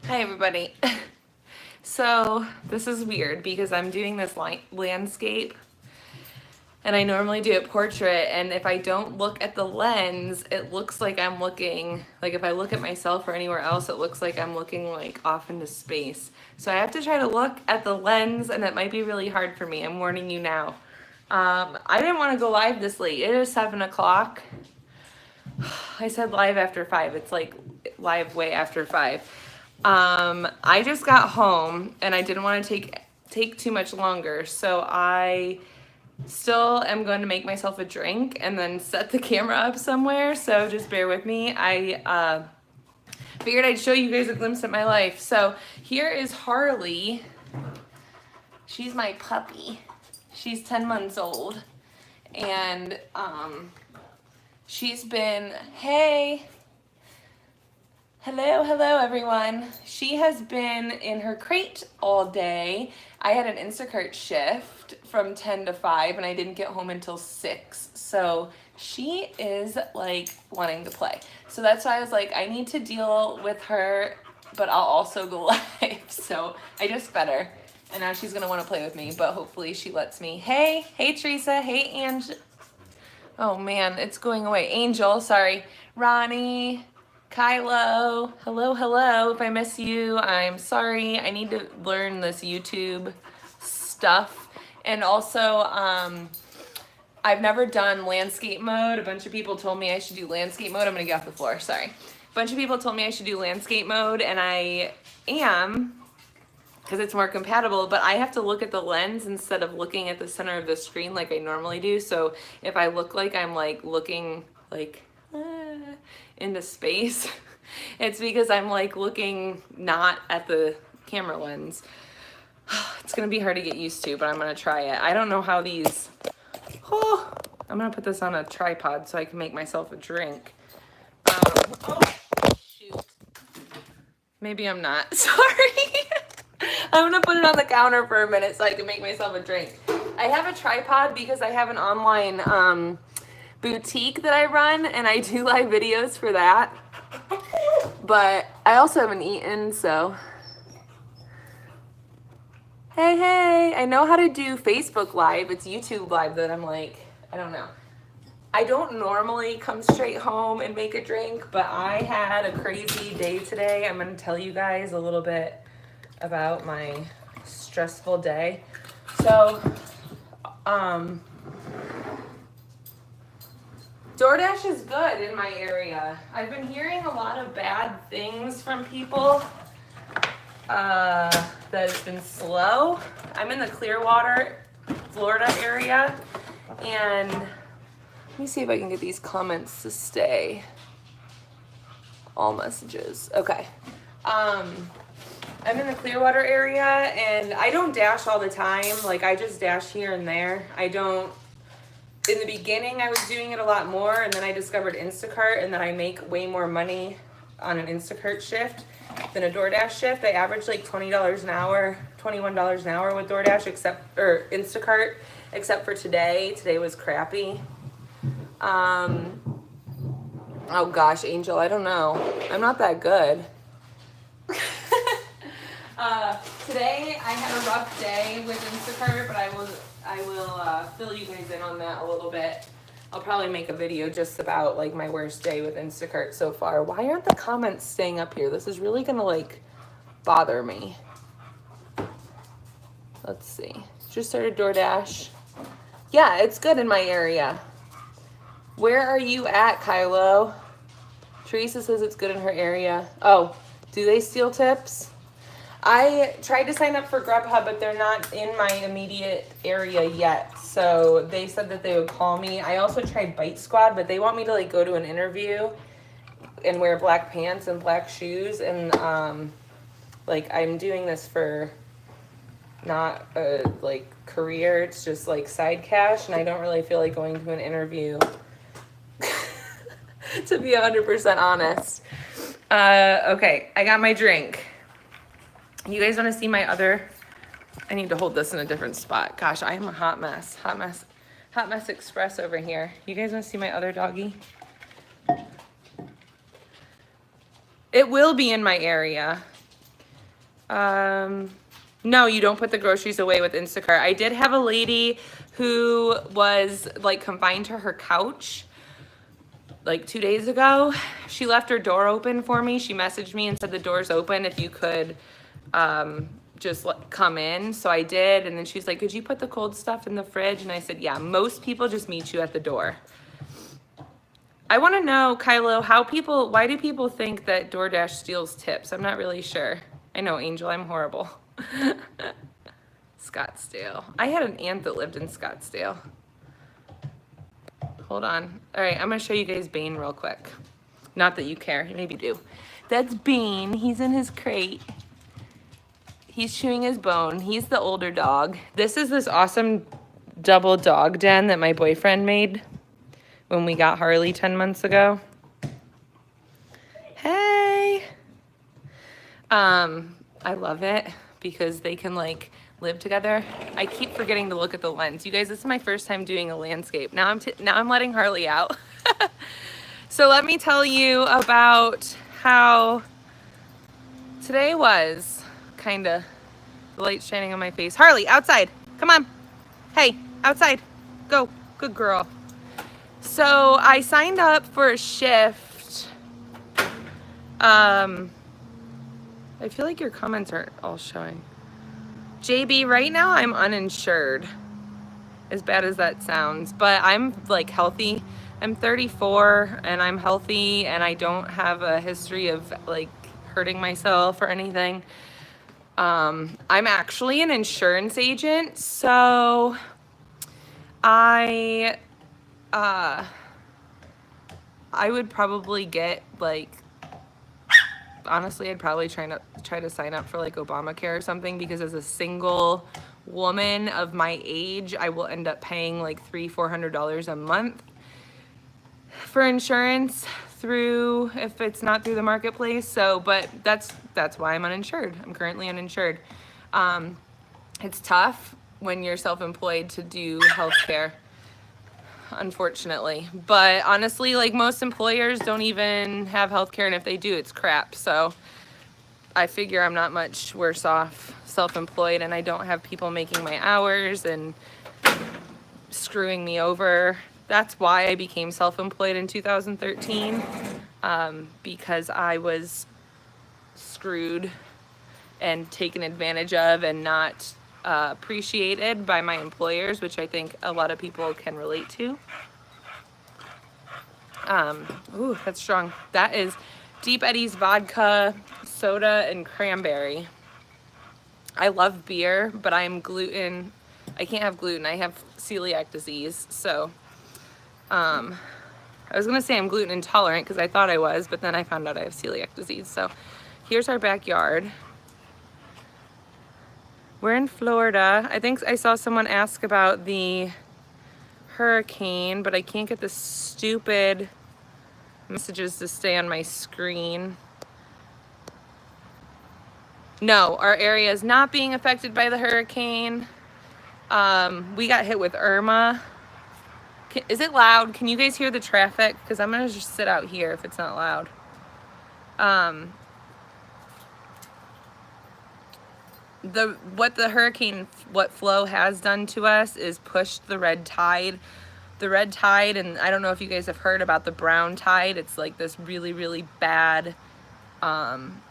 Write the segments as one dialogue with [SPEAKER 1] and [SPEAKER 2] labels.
[SPEAKER 1] Hi everybody. So this is weird because I'm doing this landscape and I normally do a portrait, and if I don't look at the lens, it looks like I'm looking, like if I look at myself or anywhere else, it looks like I'm looking like off into space. So I have to try to look at the lens, and it might be really hard for me. I'm warning you now. I didn't want to go live this late. It is 7 o'clock. I said live after 5. It's like live way after 5. I just got home and I didn't want to take too much longer, so I still am going to make myself a drink and then set the camera up somewhere. So just bear with me. I figured I'd show you guys a glimpse at my life. So here is Harley. She's my puppy. She's 10 months old, and she's been, hey, hello everyone. She has been in her crate all day. I had an Instacart shift from 10 to 5 and I didn't get home until 6. So she is like wanting to play. So that's why I was like, I need to deal with her, but I'll also go live. So I just fed her and now she's gonna want to play with me, but hopefully she lets me. Hey Teresa, hey Ange. Oh man, it's going away. Angel, sorry. Ronnie, Kylo, hello. If I miss you, I'm sorry. I need to learn this YouTube stuff. And also, I've never done landscape mode. A bunch of people told me I should do landscape mode. I'm gonna get off the floor, sorry. A bunch of people told me I should do landscape mode, and I am, because it's more compatible, but I have to look at the lens instead of looking at the center of the screen like I normally do. So if I look like I'm like looking like into space, it's because I'm like looking not at the camera lens. It's gonna be hard to get used to, but I'm gonna try it. I don't know how these, I'm gonna put this on a tripod so I can make myself a drink. Oh, shoot. Maybe I'm not, sorry. I'm gonna put it on the counter for a minute so I can make myself a drink. I have a tripod because I have an online boutique that I run, and I do live videos for that. But I also haven't eaten, so. Hey, I know how to do Facebook Live. It's YouTube Live that I'm like, I don't know. I don't normally come straight home and make a drink, but I had a crazy day today. I'm gonna tell you guys a little bit about my stressful day. So, DoorDash is good in my area. I've been hearing a lot of bad things from people that it's been slow. I'm in the Clearwater, Florida area, and let me see if I can get these comments to stay. All messages. Okay. I'm in the Clearwater area, and I don't dash all the time. Like, I just dash here and there. I don't, in the beginning, I was doing it a lot more, and then I discovered Instacart, and then I make way more money on an Instacart shift than a DoorDash shift. I average like $20 an hour, $21 an hour with DoorDash, Instacart, except for today. Today was crappy. Oh gosh, Angel, I don't know. I'm not that good. Today I had a rough day with Instacart, but I will fill you guys in on that a little bit. I'll probably make a video just about like my worst day with Instacart so far. Why aren't the comments staying up here? This is really gonna like bother me. Let's see. Just started DoorDash. Yeah, it's good in my area. Where are you at, Kylo? Teresa says it's good in her area. Oh, do they steal tips? I tried to sign up for Grubhub, but they're not in my immediate area yet. So they said that they would call me. I also tried Bite Squad, but they want me to like go to an interview and wear black pants and black shoes. And like I'm doing this for not a like career. It's just like side cash, and I don't really feel like going to an interview. To be 100% honest. Okay, I got my drink. You guys want to see my other? I need to hold this in a different spot. Gosh, I am a hot mess. Hot mess express over here. You guys want to see my other doggy? It will be in my area. No, you don't put the groceries away with Instacart. I did have a lady who was like confined to her couch like 2 days ago. She left her door open for me. She messaged me and said the door's open if you could just come in. So I did. And then she's like, could you put the cold stuff in the fridge? And I said, yeah, most people just meet you at the door. I want to know, Kylo, why do people think that DoorDash steals tips? I'm not really sure. I know, Angel, I'm horrible. Scottsdale. I had an aunt that lived in Scottsdale. Hold on. All right, I'm going to show you guys Bane real quick. Not that you care. Maybe you do. That's Bane. He's in his crate. He's chewing his bone. He's the older dog. This is this awesome double dog den that my boyfriend made when we got Harley 10 months ago. Hey! I love it because they can like live together. I keep forgetting to look at the lens. You guys, this is my first time doing a landscape. Now I'm letting Harley out. So let me tell you about how today was. Kinda. The light's shining on my face. Harley, outside. Come on. Hey, outside. Go. Good girl. So I signed up for a shift. I feel like your comments aren't all showing. JB, right now I'm uninsured. As bad as that sounds, but I'm like healthy. I'm 34 and I'm healthy and I don't have a history of like hurting myself or anything. I'm actually an insurance agent, so I would probably get like, honestly, I'd probably try to sign up for like Obamacare or something, because as a single woman of my age, I will end up paying like $300-400 a month for insurance if it's not through the marketplace. So, but that's why I'm uninsured. I'm currently uninsured. It's tough when you're self-employed to do healthcare, unfortunately. But honestly, like most employers don't even have healthcare, and if they do, it's crap. So I figure I'm not much worse off self-employed, and I don't have people making my hours and screwing me over. That's why I became self-employed in 2013, because I was screwed and taken advantage of and not appreciated by my employers, which I think a lot of people can relate to. Ooh, that's strong. That is Deep Eddy's vodka, soda, and cranberry. I love beer, but I can't have gluten. I have celiac disease, so I was gonna say I'm gluten intolerant because I thought I was, but then I found out I have celiac disease. So here's our backyard. We're in Florida. I think I saw someone ask about the hurricane, but I can't get the stupid messages to stay on my screen. No, our area is not being affected by the hurricane. We got hit with Irma. Is it loud? Can you guys hear the traffic? Because I'm gonna just sit out here if it's not loud. What flow has done to us is pushed the red tide. The red tide, and I don't know if you guys have heard about the brown tide. It's like this really, really bad,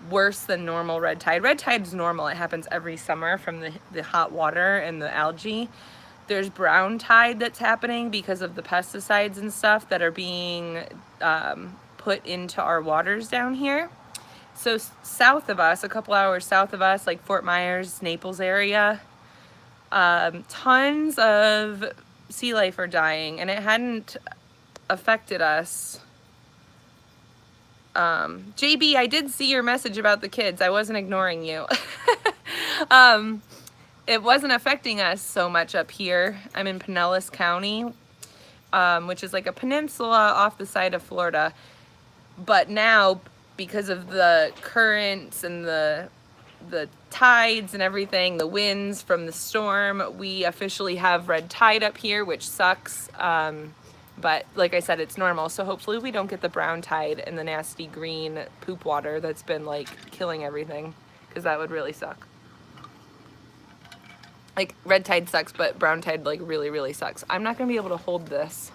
[SPEAKER 1] worse than normal red tide. Red tide is normal. It happens every summer from the hot water and the algae. There's brown tide that's happening because of the pesticides and stuff that are being put into our waters down here. So south of us, a couple hours south of us, like Fort Myers, Naples area, tons of sea life are dying, and it hadn't affected us. JB, I did see your message about the kids. I wasn't ignoring you. It wasn't affecting us so much up here. I'm in Pinellas County, which is like a peninsula off the side of Florida. But now, because of the currents and the tides and everything, the winds from the storm, we officially have red tide up here, which sucks. But like I said, it's normal. So hopefully we don't get the brown tide and the nasty green poop water that's been like killing everything. because that would really suck. Like, red tide sucks, but brown tide, like, really, really sucks. I'm not gonna be able to hold this.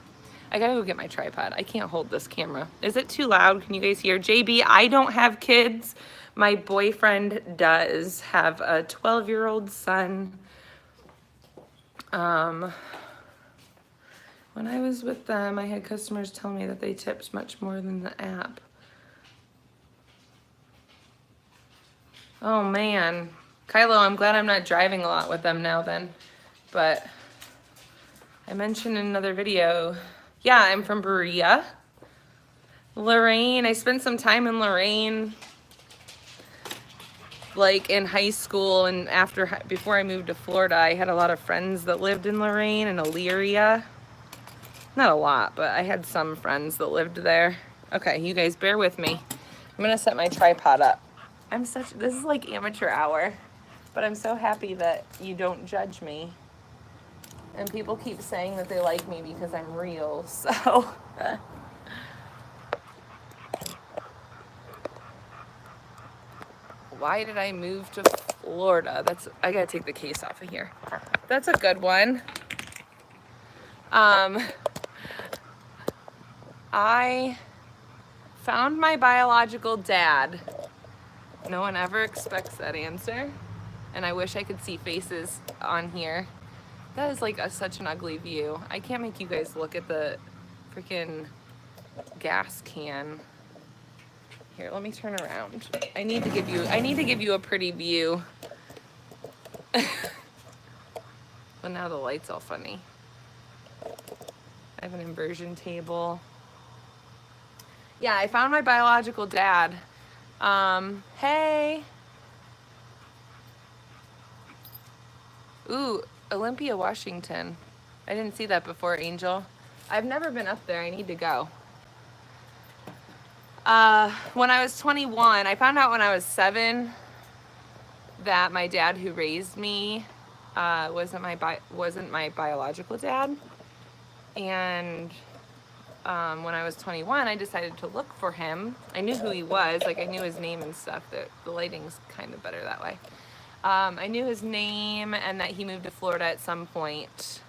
[SPEAKER 1] I gotta go get my tripod. I can't hold this camera. Is it too loud? Can you guys hear? JB, I don't have kids. My boyfriend does have a 12-year-old son. When I was with them, I had customers tell me that they tipped much more than the app. Oh man. Kylo, I'm glad I'm not driving a lot with them now then. But I mentioned in another video, yeah, I'm from Berea. Lorraine, I spent some time in Lorraine, like in high school and before I moved to Florida. I had a lot of friends that lived in Lorraine and Elyria. Not a lot, but I had some friends that lived there. Okay, you guys bear with me. I'm gonna set my tripod up. This is like amateur hour, but I'm so happy that you don't judge me. And people keep saying that they like me because I'm real, so. Why did I move to Florida? I gotta take the case off of here. That's a good one. I found my biological dad. No one ever expects that answer. And I wish I could see faces on here. That is like such an ugly view. I can't make you guys look at the freaking gas can. Here, let me turn around. I need to give you a pretty view. But now the light's all funny. I have an inversion table. Yeah, I found my biological dad. Hey. Ooh, Olympia, Washington. I didn't see that before, Angel. I've never been up there. I need to go. When I was 21, I found out when I was 7 that my dad who raised me wasn't my biological dad. And when I was 21, I decided to look for him. I knew who he was, like I knew his name and stuff. The lighting's kind of better that way. I knew his name and that he moved to Florida at some point.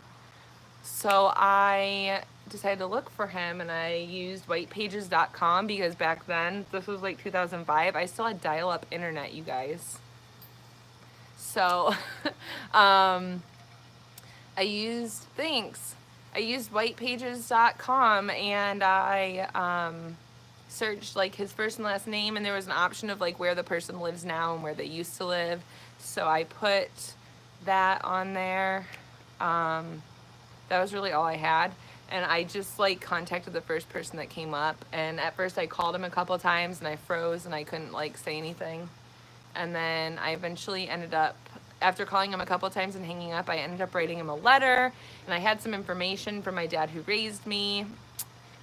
[SPEAKER 1] So I decided to look for him, and I used whitepages.com because back then, this was like 2005, I still had dial-up internet, you guys. So I used whitepages.com, and I searched like his first and last name, and there was an option of like where the person lives now and where they used to live. So I put that on there. That was really all I had. And I just like contacted the first person that came up. And at first I called him a couple of times and I froze and I couldn't like say anything. And then I eventually ended up, after calling him a couple of times and hanging up, I ended up writing him a letter. And I had some information from my dad who raised me.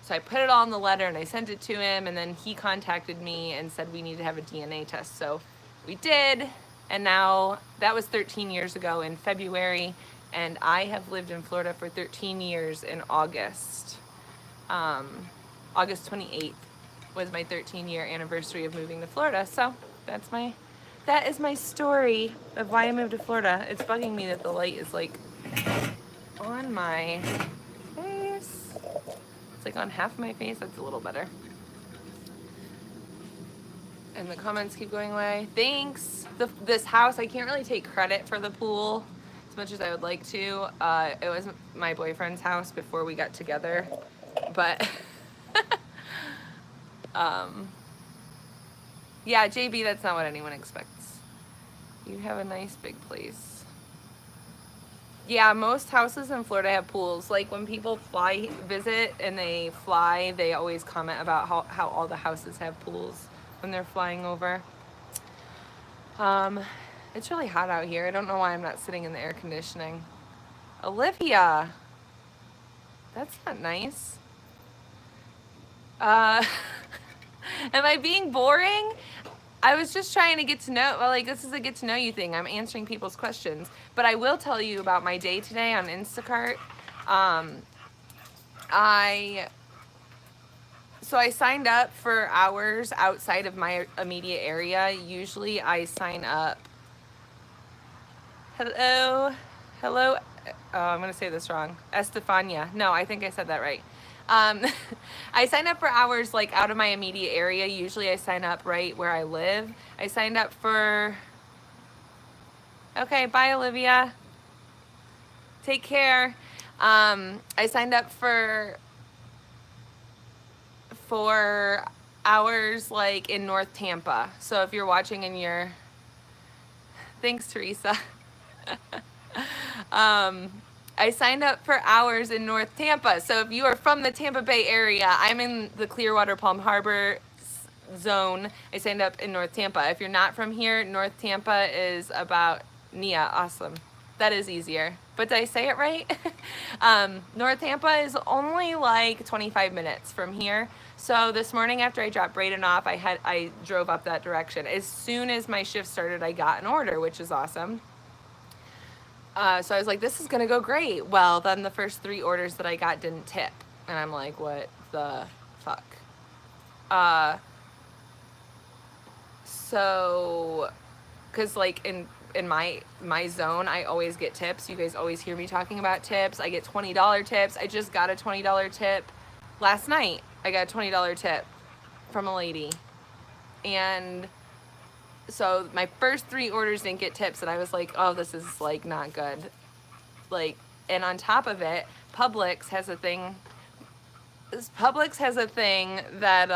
[SPEAKER 1] So I put it all in the letter and I sent it to him. And then he contacted me and said we need to have a DNA test. So we did. And now that was 13 years ago in February. And I have lived in Florida for 13 years in August. August 28th was my 13-year anniversary of moving to Florida. So that is my story of why I moved to Florida. It's bugging me that the light is like on my face. It's like on half my face. That's a little better. And the comments keep going away. Thanks. This house, I can't really take credit for the pool as much as I would like to. It was my boyfriend's house before we got together, but yeah, JB, that's not what anyone expects. You have a nice big place. Yeah, most houses in Florida have pools. Like when people visit and they fly, they always comment about how all the houses have pools when they're flying over. It's really hot out here. I don't know why I'm not sitting in the air conditioning. Olivia, that's not nice. Am I being boring? I was just trying to get to know, well, like this is a get to know you thing. I'm answering people's questions, but I will tell you about my day today on So I signed up for hours outside of my immediate area. Usually I sign up. Hello. Hello. Oh, I'm going to say this wrong. Estefania. No, I think I said that right. Um, I sign up for hours like out of my immediate area. Usually I sign up right where I live. I signed up for. Okay, bye, Olivia. Take care. I signed up for hours like in North Tampa. So if you're watching and you're, thanks, Teresa. um, I signed up for hours in North Tampa. So if you are from the Tampa Bay area, I'm in the Clearwater Palm Harbor zone. I signed up in North Tampa. If you're not from here, North Tampa is about Nia. Awesome. That is easier. But did I say it right? North Tampa is only like 25 minutes from here. So this morning after I dropped Brayden off, I drove up that direction. As soon as my shift started, I got an order, which is awesome. So I was like, this is gonna go great. Well, then the first 3 orders that I got didn't tip. And I'm like, what the fuck? So, cause like in my zone, I always get tips. You guys always hear me talking about tips. I get $20 tips. I just got a $20 tip last night. I got a $20 tip from a lady, and so my first 3 orders didn't get tips, and I was like, oh, this is like not good. Like, and on top of it, Publix has a thing. Publix has a thing that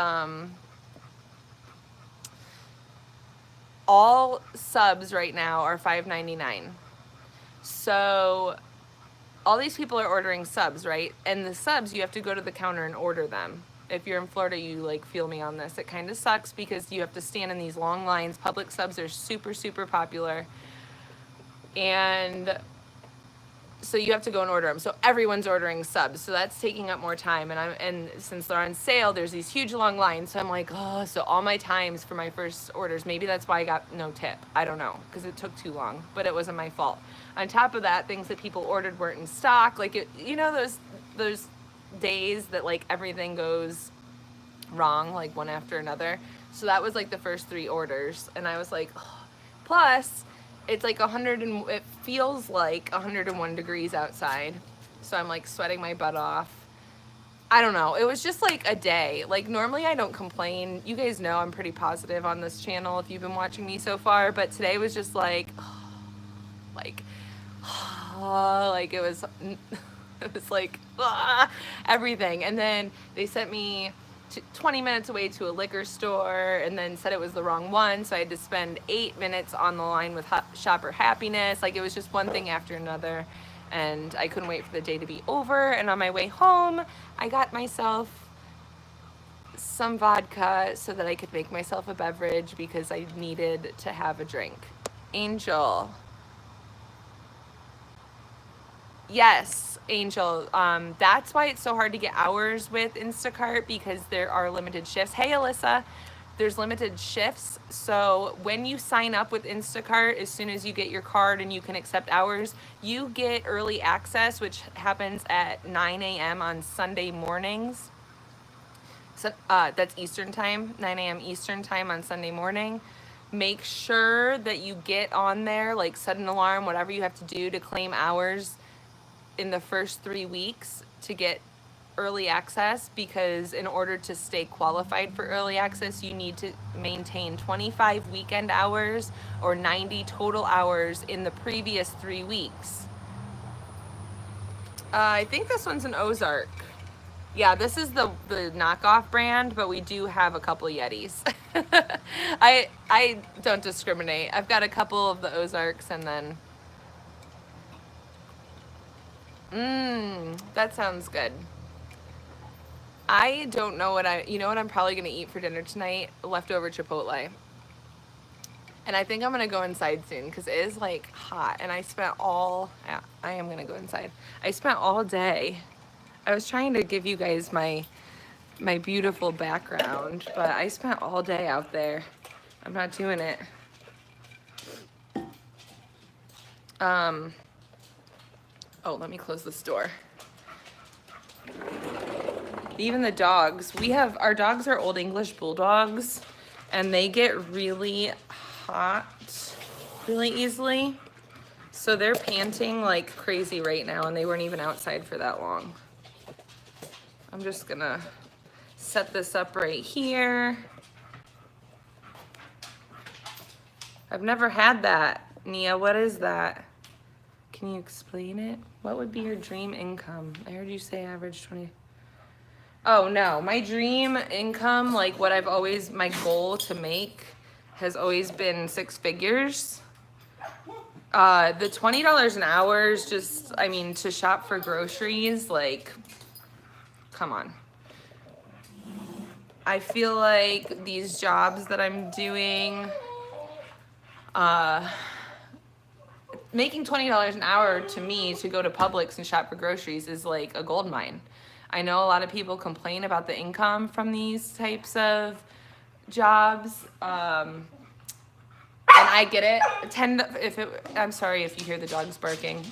[SPEAKER 1] all subs right now are $5.99. So all these people are ordering subs, right? And the subs, you have to go to the counter and order them. If you're in Florida, you like feel me on this. It kind of sucks because you have to stand in these long lines. Public subs are super, super popular. And so you have to go and order them. So everyone's ordering subs. So that's taking up more time. And since they're on sale, there's these huge long lines. So I'm like, oh, so all my times for my first orders, maybe that's why I got no tip. I don't know, because it took too long, but it wasn't my fault. On top of that, things that people ordered weren't in stock. Like, those days that like everything goes wrong, like one after another. So that was like the first 3 orders. And I was like, oh. Plus, it's like it feels like 101 degrees outside. So I'm like sweating my butt off. I don't know. It was just like a day. Like normally I don't complain. You guys know I'm pretty positive on this channel if you've been watching me so far. But today was just like, like it was, it was like everything. And then they sent me 20 minutes away to a liquor store and then said it was the wrong one, so I had to spend 8 minutes on the line with Shopper Happiness. Like, it was just one thing after another, and I couldn't wait for the day to be over. And on my way home, I got myself some vodka so that I could make myself a beverage because I needed to have a drink. Angel. Yes, Angel. That's why it's so hard to get hours with Instacart, because there are limited shifts. Hey, Alyssa. There's limited shifts. So when you sign up with Instacart, as soon as you get your card and you can accept hours, you get early access, which happens at 9 a.m. on Sunday mornings. So, that's Eastern time, 9 a.m. Eastern time on Sunday morning. Make sure that you get on there, like set an alarm, whatever you have to do to claim hours in the first 3 weeks to get early access, because in order to stay qualified for early access, you need to maintain 25 weekend hours or 90 total hours in the previous 3 weeks. I think this one's an Ozark. Yeah, this is the knockoff brand, but we do have a couple Yetis. I don't discriminate. I've got a couple of the Ozarks, and then that sounds good. I don't know you know what I'm probably going to eat for dinner tonight? Leftover Chipotle. And I think I'm going to go inside soon because it is like hot. And I am going to go inside. I spent all day. I was trying to give you guys my beautiful background, but I spent all day out there. I'm not doing it. Oh, let me close this door. Even the dogs. Our dogs are Old English bulldogs, and they get really hot really easily. So they're panting like crazy right now, and they weren't even outside for that long. I'm just gonna set this up right here. I've never had that. Nia, what is that? Can you explain it? What would be your dream income? I heard you say average 20. Oh no, my dream income, like what my goal to make has always been 6 figures. The $20 an hour is just, I mean, to shop for groceries, like, come on. I feel like these jobs that I'm doing, making $20 an hour to me to go to Publix and shop for groceries is like a gold mine. I know a lot of people complain about the income from these types of jobs. And I get it. I'm sorry if you hear the dogs barking.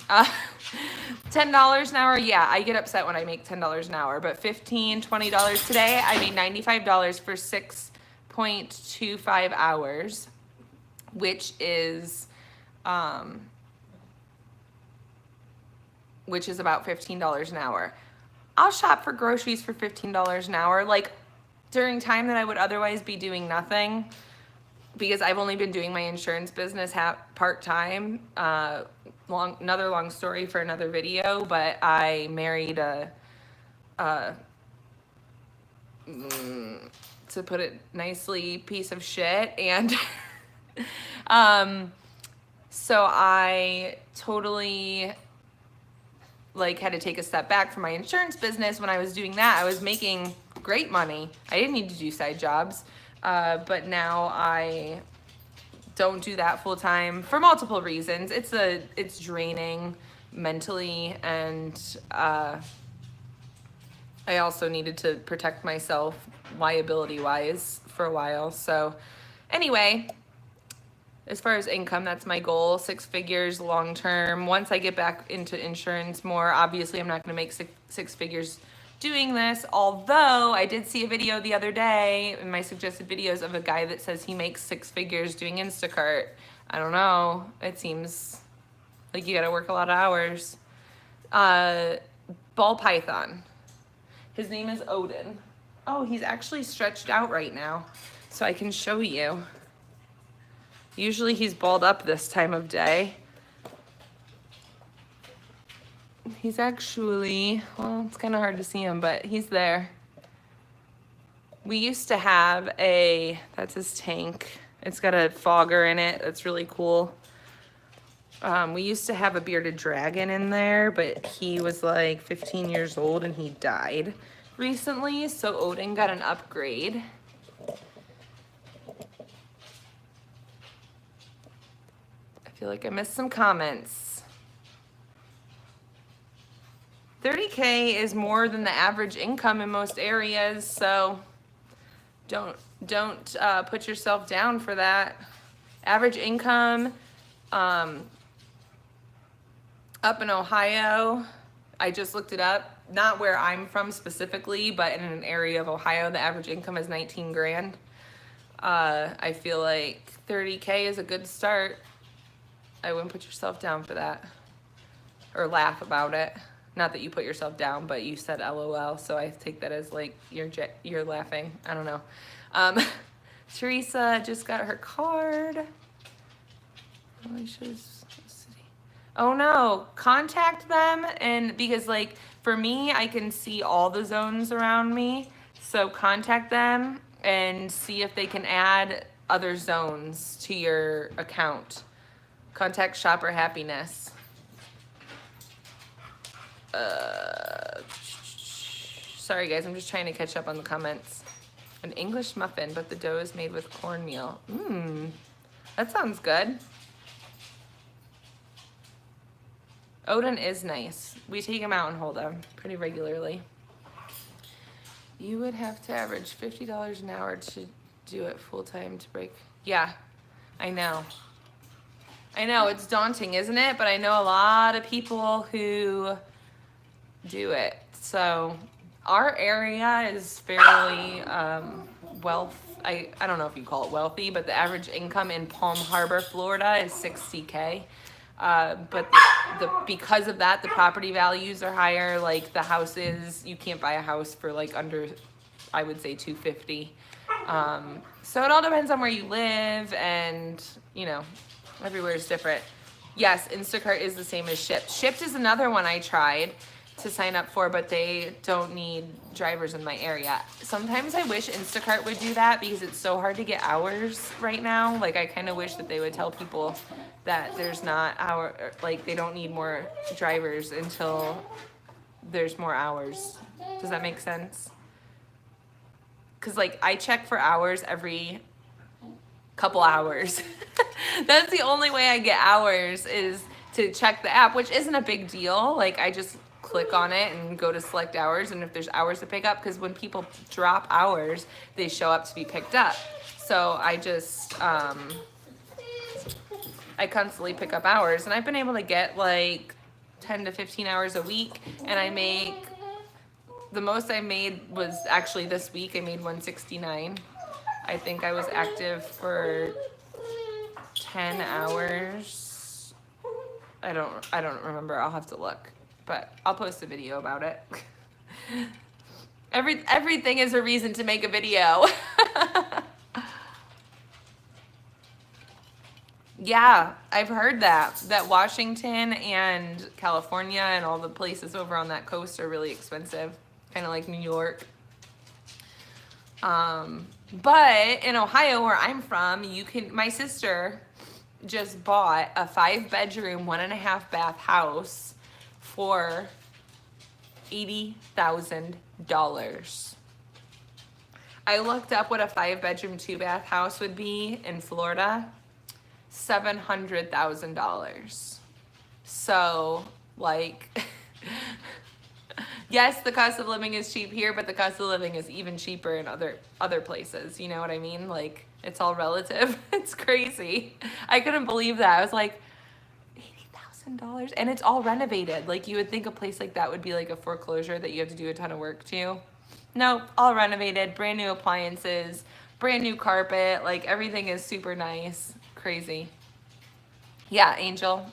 [SPEAKER 1] $10 an hour, yeah, I get upset when I make $10 an hour, but $15, $20 today, I made $95 for 6.25 hours, which is about $15 an hour. I'll shop for groceries for $15 an hour, like during time that I would otherwise be doing nothing, because I've only been doing my insurance business part-time. Another long story for another video, but I married to put it nicely, piece of shit, and so I totally had to take a step back from my insurance business. When I was doing that, I was making great money. I didn't need to do side jobs, but now I don't do that full time for multiple reasons. It's draining mentally, and I also needed to protect myself liability wise for a while. So anyway, as far as income, that's my goal, 6 figures long term. Once I get back into insurance more, obviously I'm not going to make six figures doing this, although I did see a video the other day in my suggested videos of a guy that says he makes 6 figures doing Instacart. I don't know. It seems like you got to work a lot of hours. Ball python. His name is Odin. Oh, he's actually stretched out right now, so I can show you. Usually he's balled up this time of day. He's actually, well, it's kind of hard to see him, but he's there. We used to have that's his tank. It's got a fogger in it. That's really cool. We used to have a bearded dragon in there, but he was like 15 years old and he died recently, so Odin got an upgrade. I feel like I missed some comments. 30K is more than the average income in most areas, so don't put yourself down for that. Average income up in Ohio, I just looked it up, not where I'm from specifically, but in an area of Ohio, the average income is 19 grand. I feel like 30K is a good start. I wouldn't put yourself down for that or laugh about it. Not that you put yourself down, but you said LOL, so I take that as like you're laughing. I don't know. Teresa just got her card. Oh no, contact them, and because like for me, I can see all the zones around me, so contact them and see if they can add other zones to your account. Contact Shopper Happiness. Sorry guys, I'm just trying to catch up on the comments. An English muffin, but the dough is made with cornmeal. That sounds good. Odin is nice. We take him out and hold him pretty regularly. You would have to average $50 an hour to do it full time to break. Yeah, I know. I know, it's daunting, isn't it? But I know a lot of people who do it. So Our area is fairly I don't know if you call it wealthy, but the average income in Palm Harbor, Florida is 60K. But because of that, the property values are higher. Like the houses, you can't buy a house for like under, I would say 250. So it all depends on where you live, and you know, everywhere is different. Yes, Instacart is the same as Shipt. Shipt is another one I tried to sign up for, but they don't need drivers in my area. Sometimes I wish Instacart would do that because it's so hard to get hours right now. Like I kind of wish that they would tell people that there's not like they don't need more drivers until there's more hours. Does that make sense? Because like I check for hours every couple hours. That's the only way I get hours is to check the app, which isn't a big deal. Like I just click on it and go to select hours, and if there's hours to pick up, because when people drop hours, they show up to be picked up. So I just I constantly pick up hours, and I've been able to get like 10 to 15 hours a week, and I make the most I made was actually this week. I made 169. I think I was active for 10 hours. I don't remember. I'll have to look, but I'll post a video about it. Everything is a reason to make a video. Yeah, I've heard that Washington and California and all the places over on that coast are really expensive, kind of like New York. But in Ohio, where I'm from, my sister just bought a 5-bedroom, 1.5 bath house for $80,000. I looked up what a 5-bedroom, 2-bath house would be in Florida. $700,000. So, like, yes, the cost of living is cheap here, but the cost of living is even cheaper in other places. You know what I mean? Like, it's all relative. It's crazy. I couldn't believe that. I was like, $80,000, and it's all renovated. Like, you would think a place like that would be like a foreclosure that you have to do a ton of work to. Nope, all renovated, brand new appliances, brand new carpet. Like, everything is super nice. Crazy. Yeah, Angel.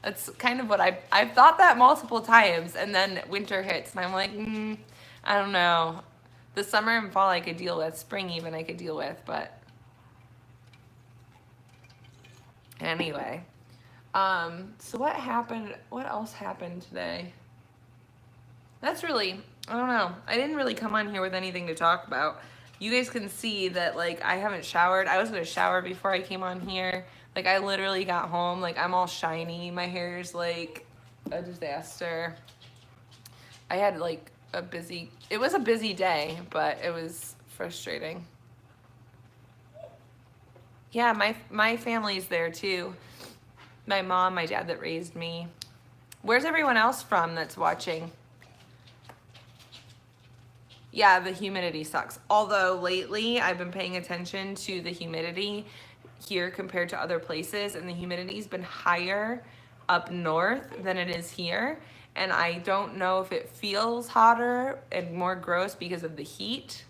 [SPEAKER 1] That's kind of what I've thought that multiple times, and then winter hits, and I'm like, I don't know. The summer and fall I could deal with. Spring even I could deal with, but anyway. So what happened? What else happened today? That's really, I don't know. I didn't really come on here with anything to talk about. You guys can see that, like, I haven't showered. I was going to shower before I came on here. Like, I literally got home. Like, I'm all shiny. My hair's, like, a disaster. I had, like, it was a busy day, but it was frustrating. Yeah, my family's there, too. My mom, my dad that raised me. Where's everyone else from that's watching? Yeah, the humidity sucks. Although lately I've been paying attention to the humidity here compared to other places, and the humidity's been higher up north than it is here. And I don't know if it feels hotter and more gross because of the heat.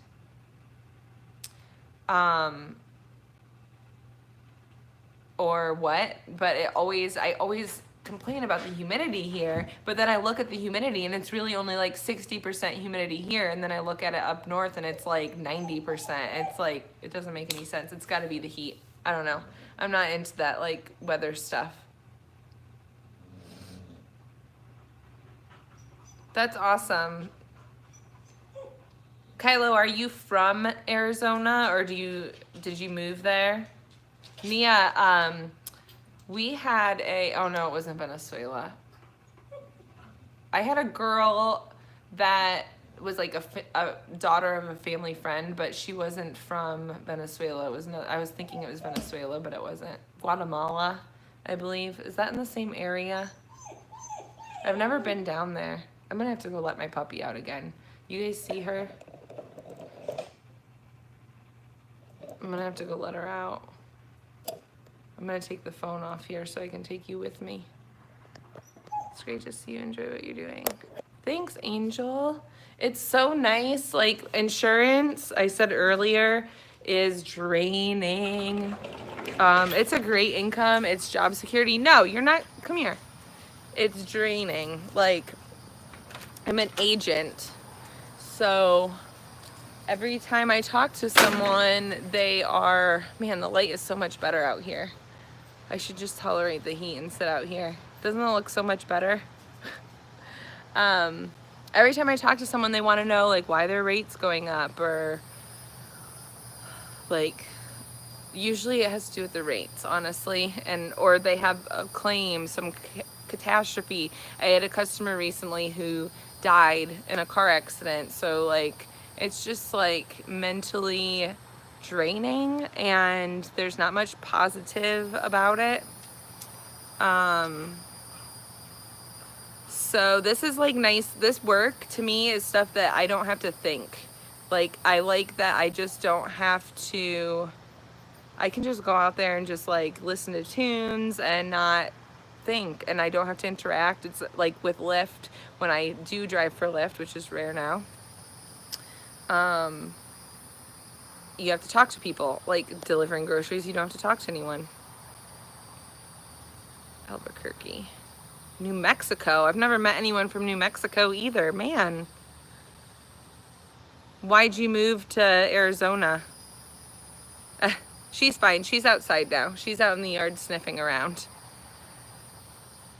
[SPEAKER 1] Or what, but I always complain about the humidity here, but then I look at the humidity and it's really only like 60% humidity here, and then I look at it up north and it's like 90%. It's like, it doesn't make any sense. It's got to be the heat. I don't know. I'm not into that like weather stuff. That's awesome. Kylo, are you from Arizona, or did you move there? Mia, we had oh no, it wasn't Venezuela. I had a girl that was like a daughter of a family friend, but she wasn't from Venezuela. It was I was thinking it was Venezuela, but it wasn't. Guatemala, I believe. Is that in the same area? I've never been down there. I'm gonna have to go let my puppy out again. You guys see her? I'm gonna have to go let her out. I'm gonna take the phone off here so I can take you with me. It's great to see you enjoy what you're doing. Thanks, Angel. It's so nice. Like, insurance, I said earlier, is draining. It's a great income. It's job security. No, you're not. Come here. It's draining. Like, I'm an agent. So every time I talk to someone, they are, man, the light is so much better out here. I should just tolerate the heat and sit out here. Doesn't it look so much better? Every time I talk to someone, they want to know like why their rate's going up, or like, usually it has to do with the rates, honestly, and or they have a claim, some catastrophe. I had a customer recently who died in a car accident, so like it's just like mentally draining, and there's not much positive about it. So this is like nice. This work to me is stuff that I don't have to think. Like, I like that I just don't have to, I can just go out there and just like listen to tunes and not think, and I don't have to interact. It's like with Lyft, when I do drive for Lyft, which is rare now, you have to talk to people. Like delivering groceries, you don't have to talk to anyone. Albuquerque. New Mexico. I've never met anyone from New Mexico either. Man. Why'd you move to Arizona? She's fine. She's outside now. She's out in the yard sniffing around.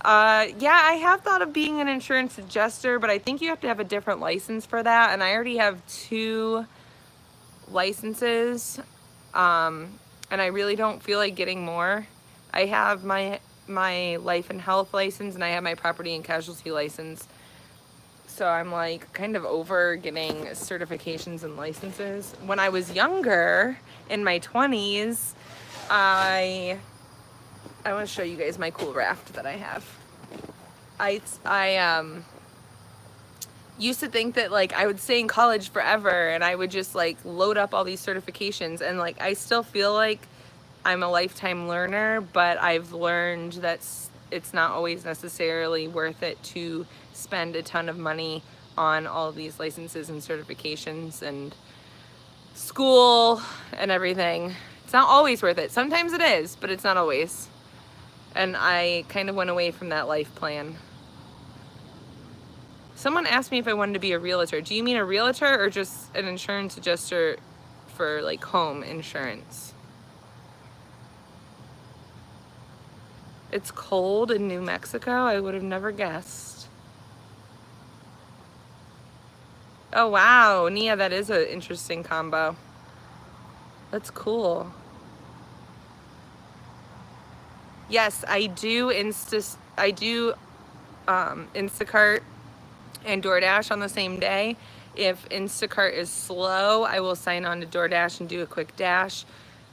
[SPEAKER 1] Yeah, I have thought of being an insurance adjuster, but I think you have to have a different license for that, and I already have 2 licenses, and I really don't feel like getting more. I have my life and health license, and I have my property and casualty license. So I'm like kind of over getting certifications and licenses. When I was younger, in my 20s, I want to show you guys my cool raft that I have. I used to think that like I would stay in college forever and I would just like load up all these certifications, and like I still feel like I'm a lifetime learner, but I've learned that it's not always necessarily worth it to spend a ton of money on all of these licenses and certifications and school and everything. It's not always worth it. Sometimes it is, but it's not always. And I kind of went away from that life plan. Someone asked me if I wanted to be a realtor. Do you mean a realtor or just an insurance adjuster for like home insurance? It's cold in New Mexico. I would have never guessed. Oh wow, Nia, that is an interesting combo. That's cool. Yes, I do Instacart and DoorDash on the same day. If Instacart is slow, I will sign on to DoorDash and do a quick dash.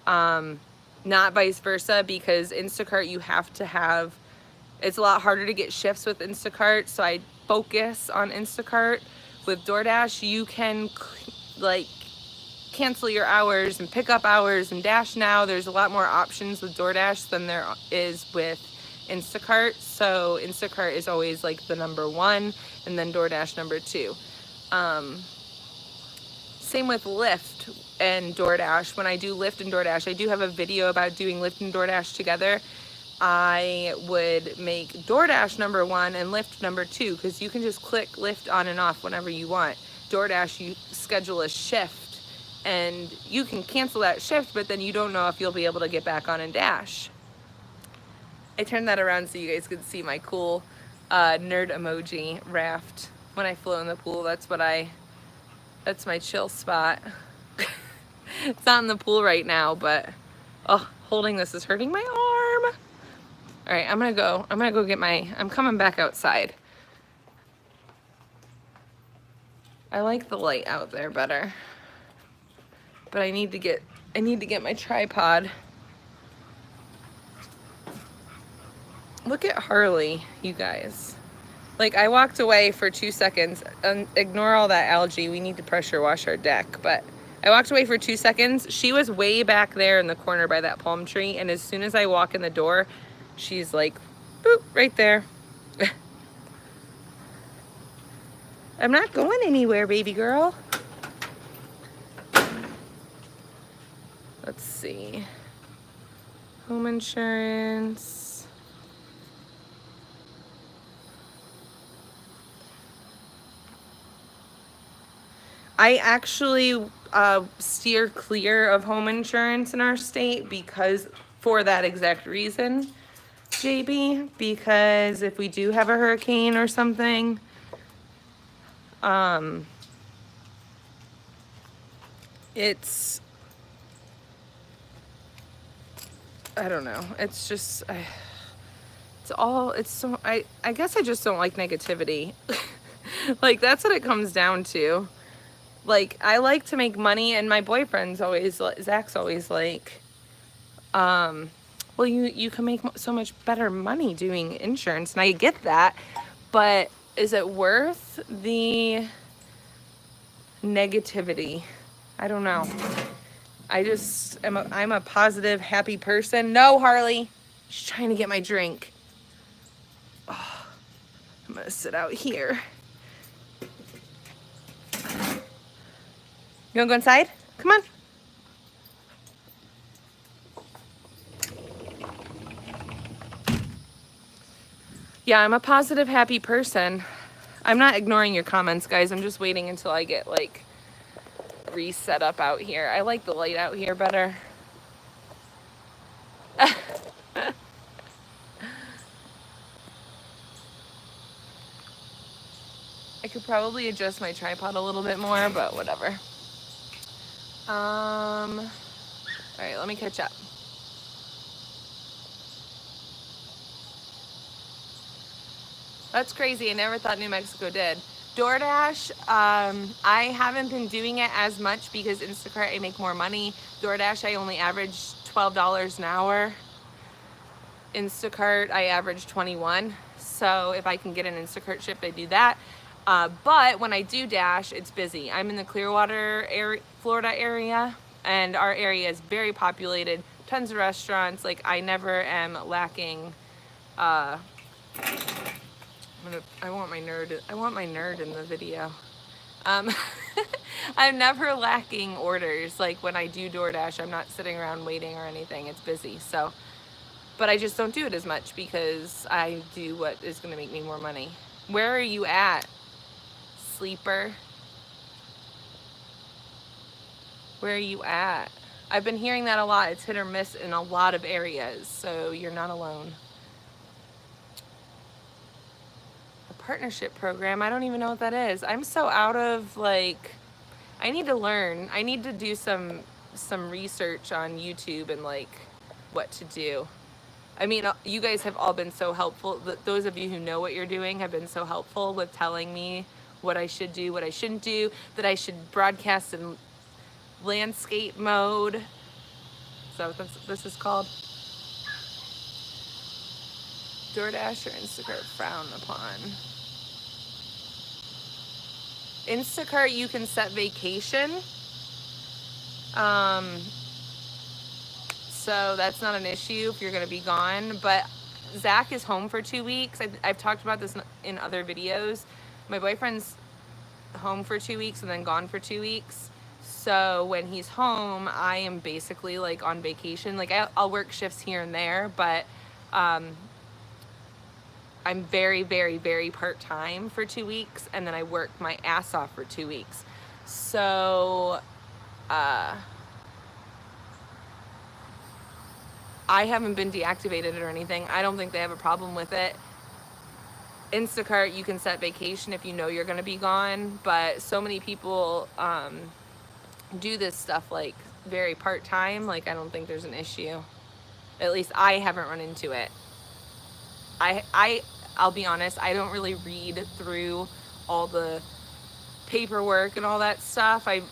[SPEAKER 1] Not vice versa, because Instacart you have to have, it's a lot harder to get shifts with Instacart, so I focus on Instacart. With DoorDash, you can like cancel your hours and pick up hours and dash now. There's a lot more options with DoorDash than there is with Instacart. So Instacart is always like the #1 and then DoorDash #2. Same with Lyft and DoorDash. When I do Lyft and DoorDash, I do have a video about doing Lyft and DoorDash together. I would make DoorDash #1 and Lyft #2, because you can just click Lyft on and off whenever you want. DoorDash, you schedule a shift and you can cancel that shift, but then you don't know if you'll be able to get back on and dash. I turned that around so you guys could see my cool nerd emoji raft. When I float in the pool, that's my chill spot. It's not in the pool right now, but holding this is hurting my arm. All right, I'm gonna go get I'm coming back outside. I like the light out there better, but I need to get my tripod. Look at Harley, you guys. Like, I walked away for 2 seconds. Ignore all that algae. We need to pressure wash our deck. But I walked away for 2 seconds. She was way back there in the corner by that palm tree. And as soon as I walk in the door, she's like, boop, right there. I'm not going anywhere, baby girl. Let's see. Home insurance. I actually steer clear of home insurance in our state because for that exact reason, JB, because if we do have a hurricane or something, it's, I don't know, it's just, it's so, I guess I just don't like negativity. Like, that's what it comes down to. Like, I like to make money, and my boyfriend's always, Zach's always like, well, you can make so much better money doing insurance, and I get that, but is it worth the negativity? I don't know. I'm a positive, happy person. No, Harley. She's trying to get my drink. Oh, I'm gonna sit out here. You wanna go inside? Come on. Yeah, I'm a positive, happy person. I'm not ignoring your comments, guys. I'm just waiting until I get, like, reset up out here. I like the light out here better. I could probably adjust my tripod a little bit more, but whatever. All right, let me catch up. That's crazy. I never thought New Mexico did. DoorDash, I haven't been doing it as much because Instacart, I make more money. DoorDash, I only average $12 an hour. Instacart, I average 21. So if I can get an Instacart shift, I do that. But when I do Dash, it's busy. I'm in the Clearwater area, Florida area, and our area is very populated. Tons of restaurants. Like, I never am lacking. I want my nerd in the video. I'm never lacking orders. Like, when I do DoorDash, I'm not sitting around waiting or anything. It's busy. So, but I just don't do it as much because I do what is going to make me more money. Where are you at, sleeper? Where are you at? I've been hearing that a lot. It's hit or miss in a lot of areas, so you're not alone. A partnership program, I don't even know what that is. I'm so out of, like, I need to learn. I need to do some research on YouTube and, like, what to do. I mean, you guys have all been so helpful. Those of you who know what you're doing have been so helpful with telling me what I should do, what I shouldn't do, that I should broadcast in landscape mode. Is that what this is called? DoorDash or Instacart frowned upon. Instacart, you can set vacation. So that's not an issue if you're going to be gone. But Zach is home for 2 weeks. I've talked about this in other videos. My boyfriend's home for 2 weeks and then gone for 2 weeks. So when he's home, I am basically, like, on vacation. Like, I'll work shifts here and there, but I'm very, very, very part-time for 2 weeks, and then I work my ass off for 2 weeks. So I haven't been deactivated or anything. I don't think they have a problem with it. Instacart, you can set vacation if you know you're going to be gone, but so many people do this stuff, like, very part-time. Like, I don't think there's an issue. At least I haven't run into it. I'll be honest, I don't really read through all the paperwork and all that stuff. I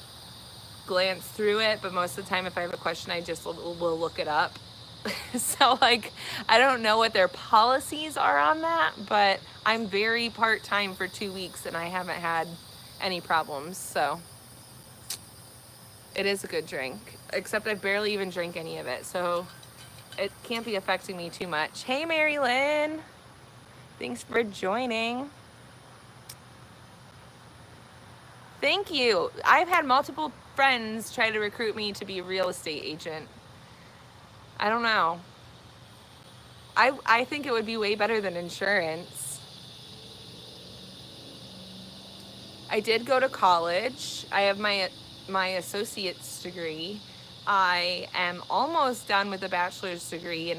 [SPEAKER 1] glance through it, but most of the time if I have a question, I just will look it up. So, like, I don't know what their policies are on that, but I'm very part-time for 2 weeks and I haven't had any problems. So it is a good drink, except I barely even drink any of it, so it can't be affecting me too much. Hey, Mary Lynn. Thanks for joining. Thank you. I've had multiple friends try to recruit me to be a real estate agent. I don't know. I think it would be way better than insurance. I did go to college. I have my associate's degree. I am almost done with a bachelor's degree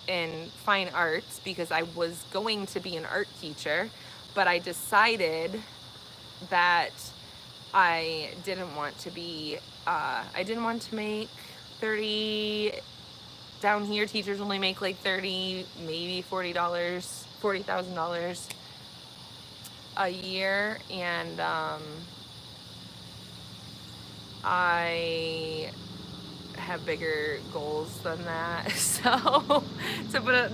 [SPEAKER 1] in fine arts because I was going to be an art teacher, but I decided that I didn't want to make 30. Down here, teachers only make like 30, maybe $40,000 a year, and I have bigger goals than that. So,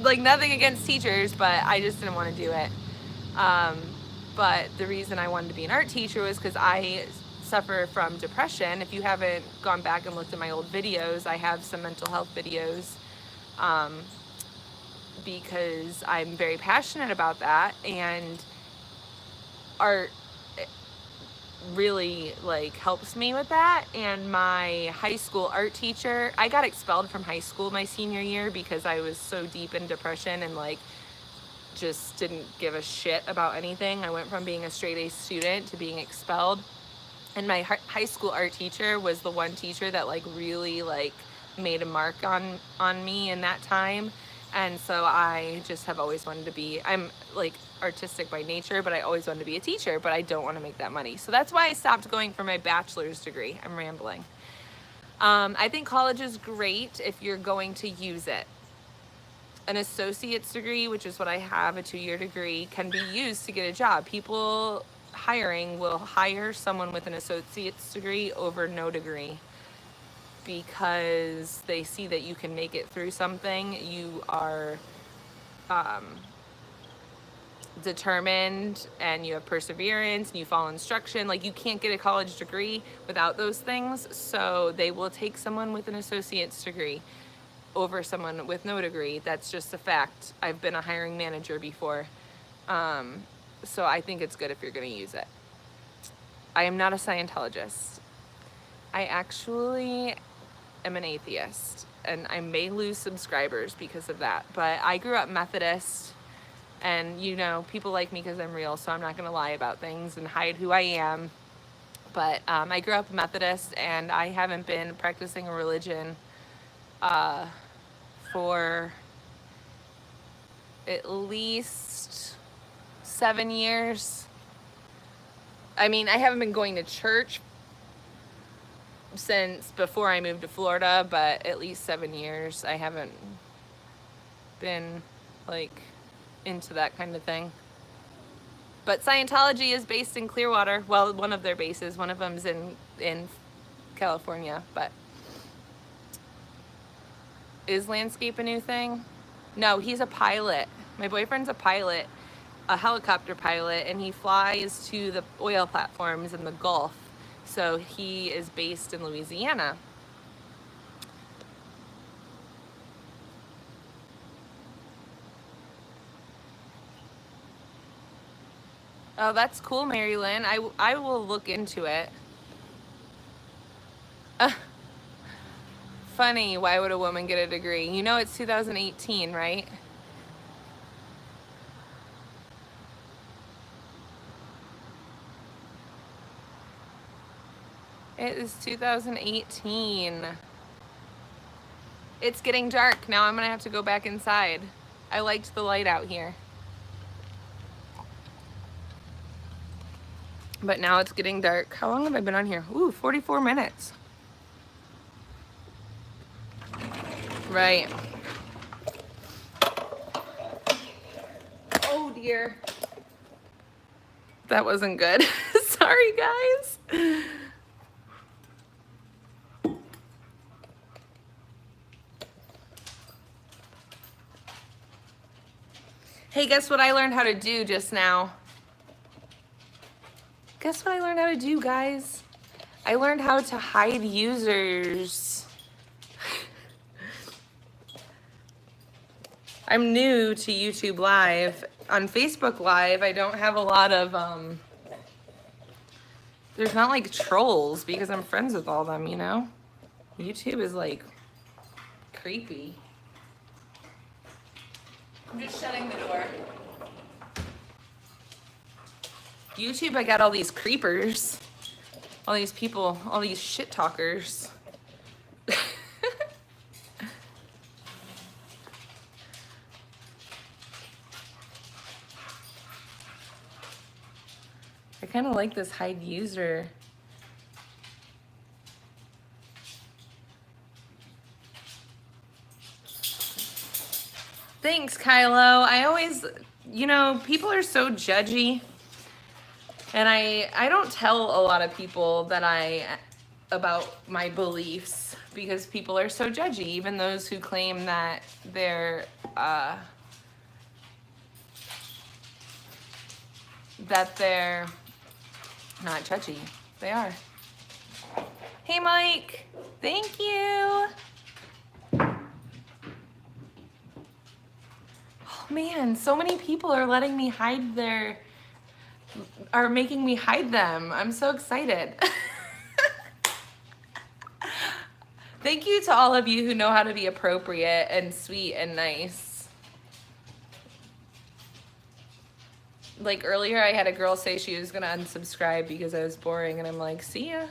[SPEAKER 1] like, nothing against teachers, but I just didn't want to do it. But the reason I wanted to be an art teacher was because I suffer from depression. If you haven't gone back and looked at my old videos, I have some mental health videos, because I'm very passionate about that, and art really like helps me with that. And my high school art teacher, I got expelled from high school my senior year because I was so deep in depression and like just didn't give a shit about anything. I went from being a straight A student to being expelled. And my high school art teacher was the one teacher that like really like made a mark on me in that time. And so I just have always wanted to be, I'm like artistic by nature, but I always wanted to be a teacher, but I don't want to make that money. So that's why I stopped going for my bachelor's degree. I'm rambling. I think college is great if you're going to use it. An associate's degree, which is what I have, a 2-year degree, can be used to get a job. People hiring will hire someone with an associate's degree over no degree because they see that you can make it through something. You are determined and you have perseverance and you follow instruction. Like, you can't get a college degree without those things, so they will take someone with an associate's degree over someone with no degree. That's just a fact. I've been a hiring manager before. So I think it's good if you're going to use it. I am not a Scientologist. I actually am an atheist, and I may lose subscribers because of that. But I grew up Methodist, and you know, people like me because I'm real, so I'm not going to lie about things and hide who I am. But I grew up Methodist, and I haven't been practicing a religion for at least 7 years. I mean, I haven't been going to church since before I moved to Florida, but at least 7 years I haven't been like into that kind of thing. But Scientology is based in Clearwater. Well, one of their bases. One of them's in California. But is landscape a new thing? No, he's a pilot. My boyfriend's a pilot, a helicopter pilot, and he flies to the oil platforms in the Gulf. So he is based in Louisiana. Oh, that's cool, Mary Lynn. I will look into it. Funny, why would a woman get a degree? You know it's 2018, right? It is 2018. It's getting dark. Now I'm gonna have to go back inside. I liked the light out here. But now it's getting dark. How long have I been on here? Ooh, 44 minutes. Right. Oh dear. That wasn't good. Sorry, guys. Hey, guess what I learned how to do just now? Guess what I learned how to do, guys? I learned how to hide users. I'm new to YouTube Live. On Facebook Live, I don't have a lot of there's not like trolls because I'm friends with all them, you know? YouTube is like creepy. I'm just shutting the door. YouTube, I got all these creepers, all these people, all these shit talkers. I kind of like this hide user. Thanks, Kylo. I always, you know, people are so judgy. And I don't tell a lot of people that about my beliefs because people are so judgy, even those who claim that they're not judgy. They are. Hey, Mike. Thank you. Oh, man, so many people are letting me are making me hide them. I'm so excited. Thank you to all of you who know how to be appropriate and sweet and nice. Like earlier, I had a girl say she was gonna unsubscribe because I was boring, and I'm like, see ya.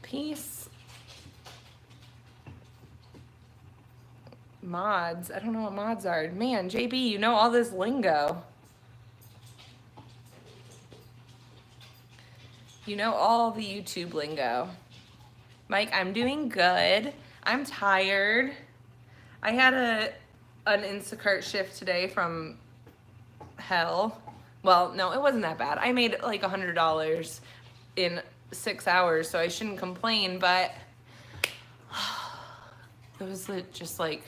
[SPEAKER 1] Peace. Mods. I don't know what mods are. Man, JB, you know all this lingo. You know all the YouTube lingo. Mike, I'm doing good. I'm tired. I had an Instacart shift today from hell. Well, no, it wasn't that bad. I made like $100 in 6 hours, so I shouldn't complain, but it was just like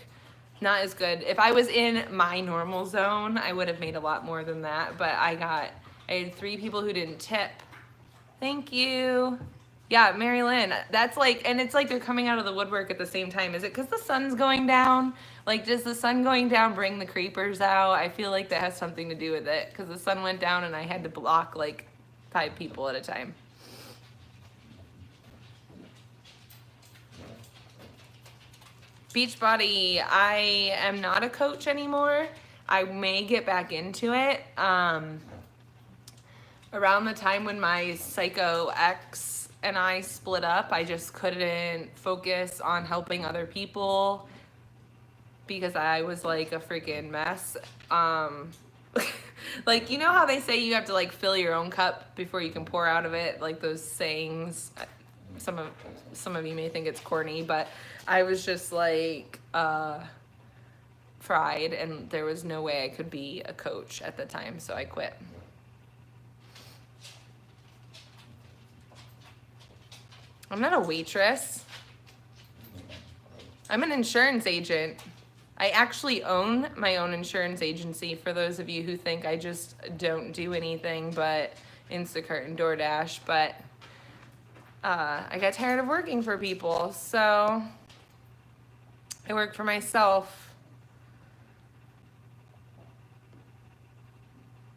[SPEAKER 1] not as good. If I was in my normal zone, I would have made a lot more than that, but I had 3 people who didn't tip. Thank you. Yeah, Mary Lynn, that's like, and it's like they're coming out of the woodwork at the same time. Is it because the sun's going down? Like, does the sun going down bring the creepers out? I feel like that has something to do with it because the sun went down and I had to block like 5 people at a time. Beachbody, I am not a coach anymore. I may get back into it. Around the time when my psycho ex and I split up, I just couldn't focus on helping other people because I was like a freaking mess. Like, you know how they say you have to like fill your own cup before you can pour out of it, like those sayings. Some of you may think it's corny, but I was just like fried, and there was no way I could be a coach at the time, so I quit. I'm not a waitress. I'm an insurance agent. I actually own my own insurance agency, for those of you who think I just don't do anything but Instacart and DoorDash, but I got tired of working for people, so I work for myself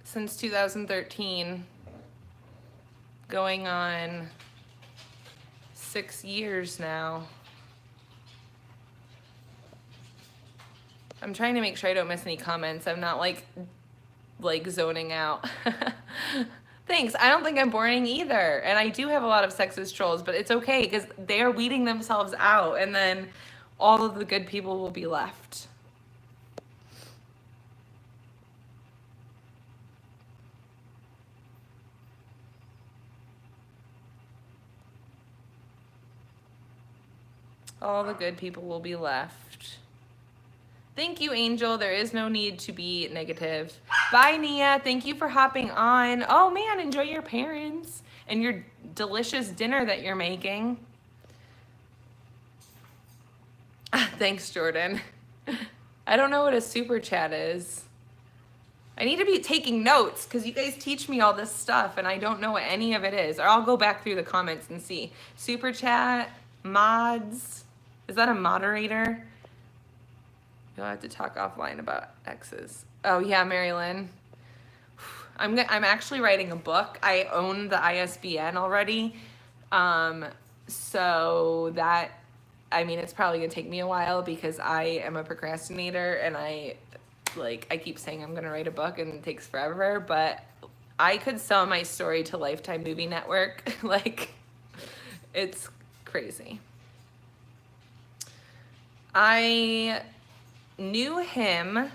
[SPEAKER 1] since 2013, going on 6 years now. I'm trying to make sure I don't miss any comments. I'm not like zoning out. Thanks. I don't think I'm boring either. And I do have a lot of sexist trolls, but it's okay because they are weeding themselves out, and then all of the good people will be left. All the good people will be left. Thank you, Angel. There is no need to be negative. Bye, Nia. Thank you for hopping on. Oh, man, enjoy your parents and your delicious dinner that you're making. Thanks, Jordan. I don't know what a super chat is. I need to be taking notes because you guys teach me all this stuff and I don't know what any of it is. Or I'll go back through the comments and see. Super chat, mods. Is that a moderator? You'll have to talk offline about exes. Oh, yeah, Mary Lynn. I'm actually writing a book. I own the ISBN already. So that, I mean, it's probably gonna take me a while because I am a procrastinator and I keep saying I'm gonna write a book and it takes forever, but I could sell my story to Lifetime Movie Network. Like, it's crazy. I knew him.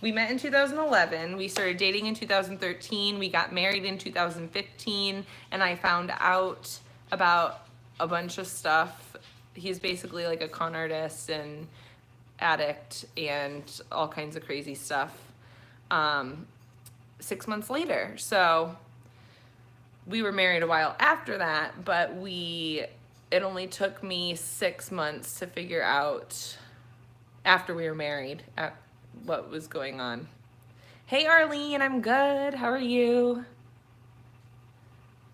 [SPEAKER 1] We met in 2011. We started dating in 2013. We got married in 2015, and I found out about a bunch of stuff. He's basically like a con artist and addict and all kinds of crazy stuff. 6 months later. So we were married a while after that, but it only took me 6 months to figure out after we were married what was going on. Hey Arlene, I'm good. How are you?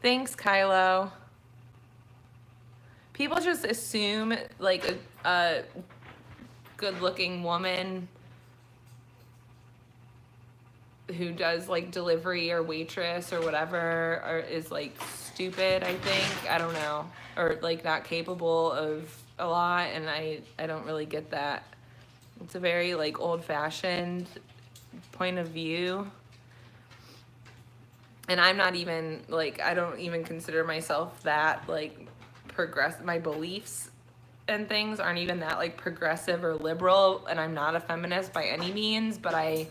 [SPEAKER 1] Thanks, Kylo. People just assume like a good-looking woman who does like delivery or waitress or whatever is like stupid, I think. I don't know. Or like not capable of a lot, and I don't really get that. It's a very like old-fashioned point of view. And I'm not even like, I don't even consider myself that like my beliefs and things aren't even that like progressive or liberal, and I'm not a feminist by any means, but I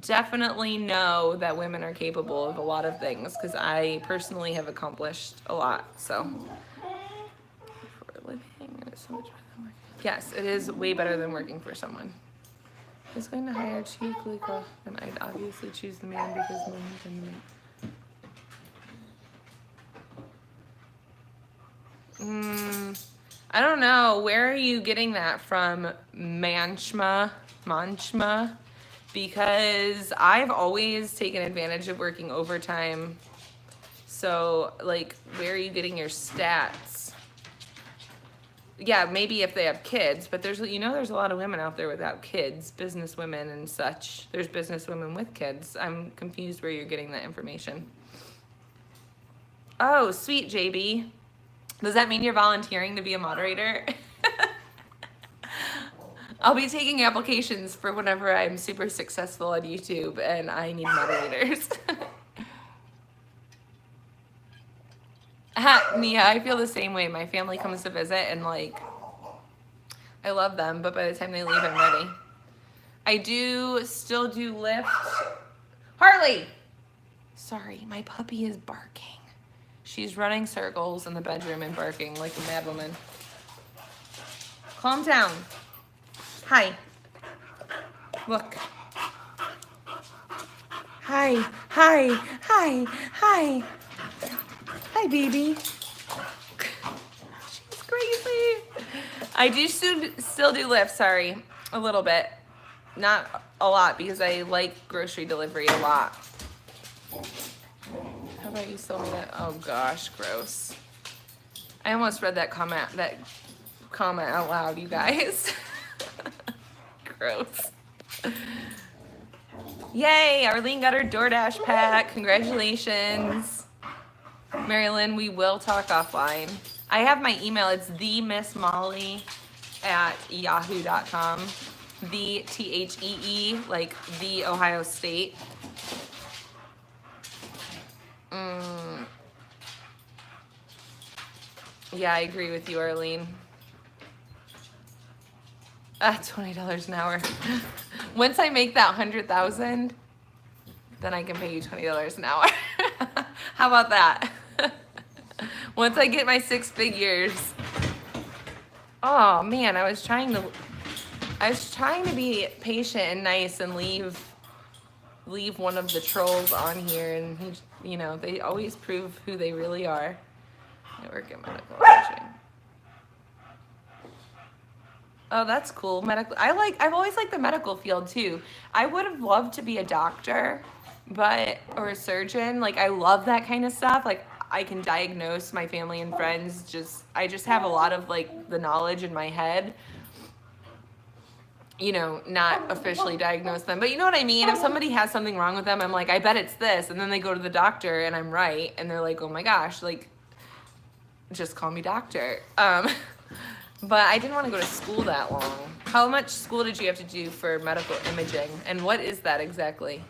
[SPEAKER 1] definitely know that women are capable of a lot of things because I personally have accomplished a lot. So for a living, it's so much better than working. Yes, it is way better than working for someone. Who's going to hire two Kaliko? And I'd obviously choose the man because men than the man. I don't know. Where are you getting that from, Manchma? Because I've always taken advantage of working overtime. So, like, where are you getting your stats? Yeah, maybe if they have kids, but there's a lot of women out there without kids, business women and such. There's business women with kids. I'm confused where you're getting that information. Oh, sweet, JB. Does that mean you're volunteering to be a moderator? I'll be taking applications for whenever I'm super successful on YouTube and I need moderators. Nia, I feel the same way. My family comes to visit and like, I love them, but by the time they leave, I'm ready. I still do Lyft. Harley! Sorry, my puppy is barking. She's running circles in the bedroom and barking like a mad woman. Calm down. Hi. Look. Hi. Hi. Hi. Hi. Hi, baby. She's crazy. I do still do Lyft, sorry. A little bit. Not a lot because I like grocery delivery a lot. How about you sell me that? Oh gosh, gross. I almost read that comment out loud, you guys. Gross. Yay, Arlene got her DoorDash pack. Congratulations. Marilyn, we will talk offline. I have my email. It's themissmolly@yahoo.com. The THEE, like the Ohio State. Yeah, I agree with you, Arlene. $20 an hour. Once I make that 100,000, then I can pay you $20 an hour. How about that? Once I get my 6 figures. Oh man, I was trying to be patient and nice and leave one of the trolls on here, and they always prove who they really are. I work in medical imaging. Oh, that's cool. I've always liked the medical field too. I would have loved to be a doctor, or a surgeon. Like, I love that kind of stuff. Like, I can diagnose my family and friends. I just have a lot of like the knowledge in my head. you know, not officially diagnose them. But you know what I mean? If somebody has something wrong with them, I'm like, I bet it's this. And then they go to the doctor and I'm right. And they're like, oh my gosh, like, just call me doctor. But I didn't want to go to school that long. How much school did you have to do for medical imaging? And what is that exactly?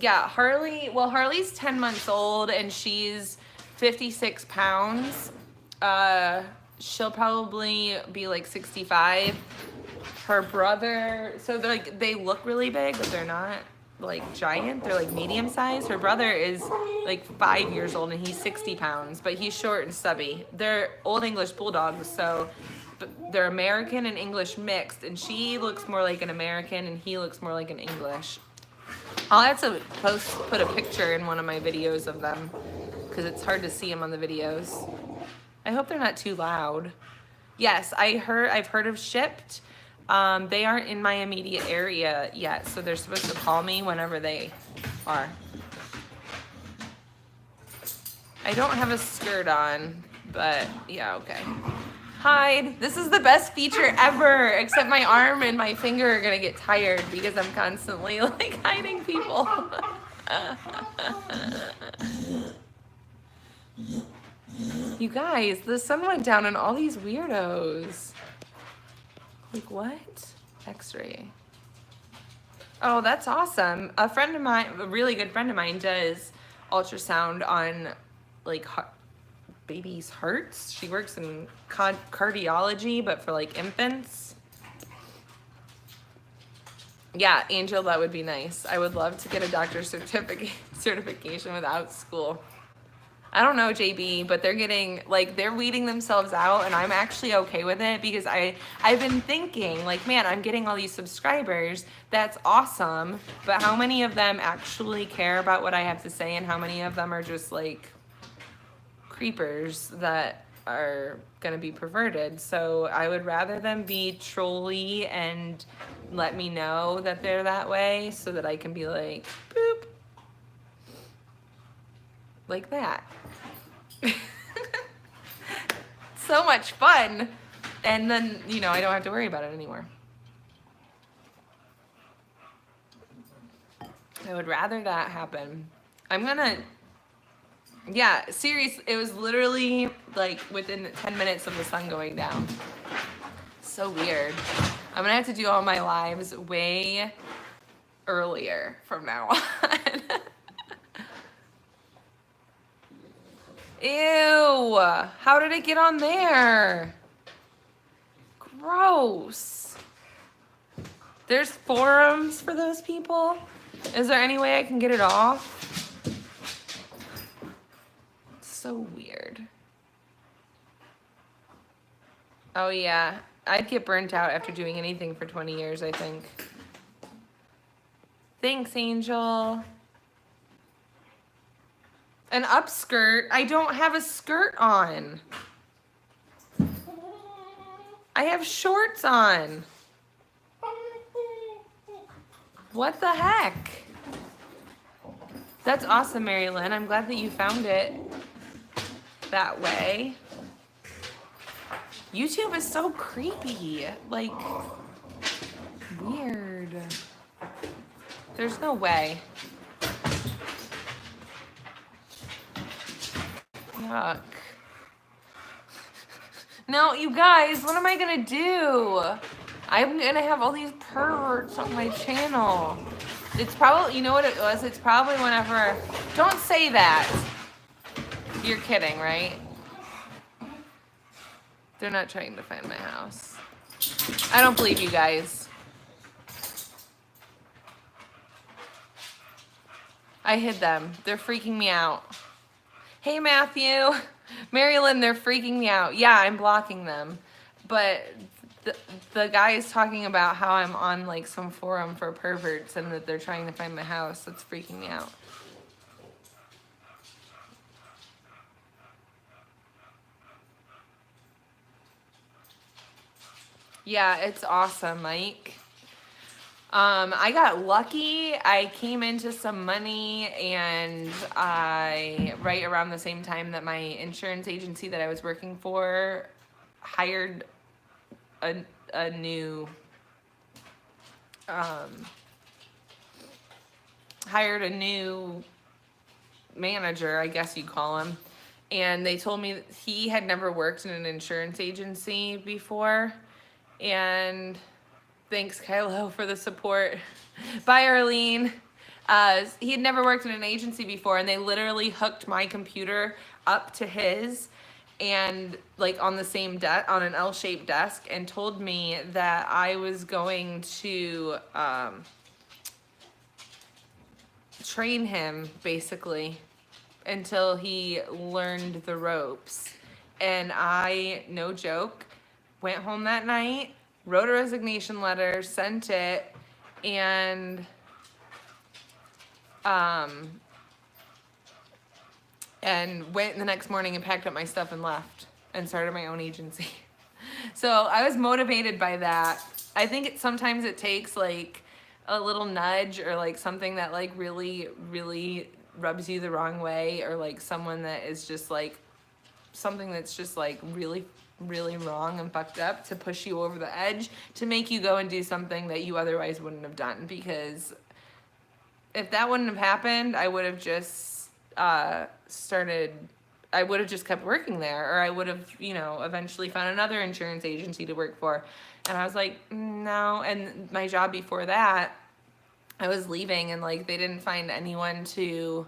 [SPEAKER 1] Yeah, Harley, well, Harley's 10 months old and she's 56 pounds. She'll probably be like 65. Her brother, so they're like, they look really big, but they're not like giant. They're like medium sized. Her brother is like 5 years old and he's 60 pounds, but he's short and stubby. They're Old English bulldogs, so they're American and English mixed, and she looks more like an American and he looks more like an English. I'll have to put a picture in one of my videos of them because it's hard to see them on the videos. I hope they're not too loud. Yes, I've heard of Shipped. They aren't in my immediate area yet, so they're supposed to call me whenever they are. I don't have a skirt on, but yeah, okay. Hide. This is the best feature ever, except my arm and my finger are gonna get tired because I'm constantly like hiding people. You guys, the sun went down on all these weirdos. Like what? X-ray. Oh, that's awesome. A friend of mine, a really good friend of mine, does ultrasound on like babies' hearts. She works in cardiology, but for like infants. Yeah, Angel, that would be nice. I would love to get a doctor's certification without school. I don't know, JB, but they're getting, like, they're weeding themselves out, and I'm actually okay with it because I've been thinking, like, man, I'm getting all these subscribers. That's awesome, but how many of them actually care about what I have to say, and how many of them are just, like, creepers that are going to be perverted? So I would rather them be trolly and let me know that they're that way so that I can be like, boop. Like that. So much fun. And then, you know, I don't have to worry about it anymore. I would rather that happen. I'm gonna, yeah, seriously, it was literally like within 10 minutes of the sun going down. So weird. I'm gonna have to do all my lives way earlier from now on. Ew, how did it get on there? Gross. There's forums for those people? Is there any way I can get it off? So weird. Oh yeah, I'd get burnt out after doing anything for 20 years, I think. Thanks, Angel. An upskirt? I don't have a skirt on. I have shorts on. What the heck? That's awesome, Mary Lynn. I'm glad that you found it that way. YouTube is so creepy. Like, weird. There's no way. Yuck. No, you guys, what am I gonna do? I'm gonna have all these perverts on my channel. It's probably, you know what it was? It's probably whenever, don't say that. You're kidding, right? They're not trying to find my house. I don't believe you guys. I hid them. They're freaking me out. Hey, Matthew. Marilyn, they're freaking me out. Yeah, I'm blocking them. But the guy is talking about how I'm on like some forum for perverts and that they're trying to find my house. That's freaking me out. Yeah, it's awesome, Mike. I got lucky. I came into some money, and right around the same time that my insurance agency that I was working for hired a, a new, um, hired a new manager, I guess you'd call him. And they told me that he had never worked in an insurance agency before. And thanks, Kylo, for the support. Bye, Arlene. He had never worked in an agency before, and they literally hooked my computer up to his, and like on the same on an L-shaped desk, and told me that I was going to train him basically until he learned the ropes. And I, no joke, went home that night, wrote a resignation letter, sent it, and went the next morning and packed up my stuff and left and started my own agency. So I was motivated by that. I think sometimes it takes like a little nudge, or like something that like really, really rubs you the wrong way, or like someone that is just like something that's just like really, really wrong and fucked up, to push you over the edge, to make you go and do something that you otherwise wouldn't have done. Because if that wouldn't have happened, I would have just I would have just kept working there, or I would have, eventually found another insurance agency to work for. And I was like, no. And my job before that, I was leaving, and like they didn't find anyone to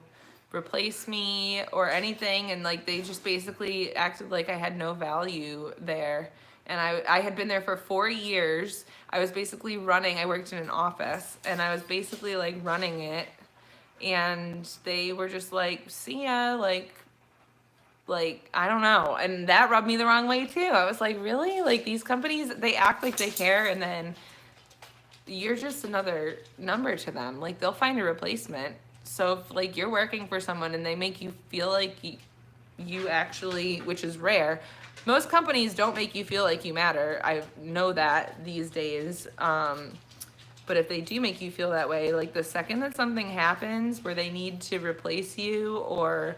[SPEAKER 1] replace me or anything, and like they just basically acted like I had no value there. And I had been there for 4 years. I was basically running, I worked in an office, and I was basically like running it, and they were just like, see ya, like I don't know. And that rubbed me the wrong way too. I was like, really? Like these companies, they act like they care, and then you're just another number to them. Like they'll find a replacement. So if like you're working for someone and they make you feel like you actually, which is rare, most companies don't make you feel like you matter. I know that these days. But if they do make you feel that way, like the second that something happens where they need to replace you or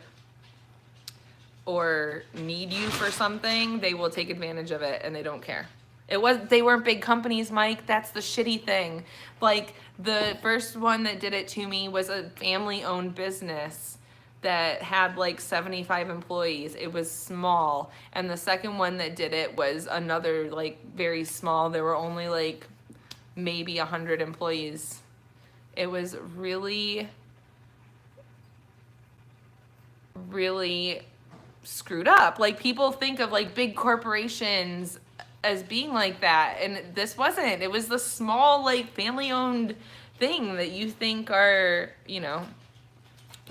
[SPEAKER 1] need you for something, they will take advantage of it, and they don't care. They weren't big companies, Mike. That's the shitty thing. Like the first one that did it to me was a family-owned business that had like 75 employees. It was small. And the second one that did it was another like very small. There were only like maybe 100 employees. It was really, really screwed up. Like people think of like big corporations as being like that, and this wasn't. It was the small like family owned thing that you think are,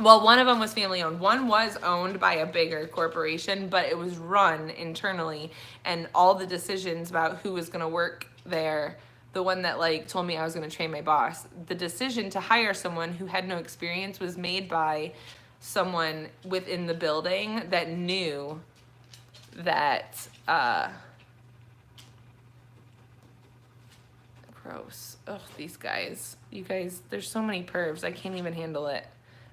[SPEAKER 1] well, one of them was family owned. One was owned by a bigger corporation, but it was run internally, and all the decisions about who was going to work there, the one that like told me I was going to train my boss, the decision to hire someone who had no experience was made by someone within the building that knew that gross. Ugh, these guys. You guys, there's so many pervs. I can't even handle it.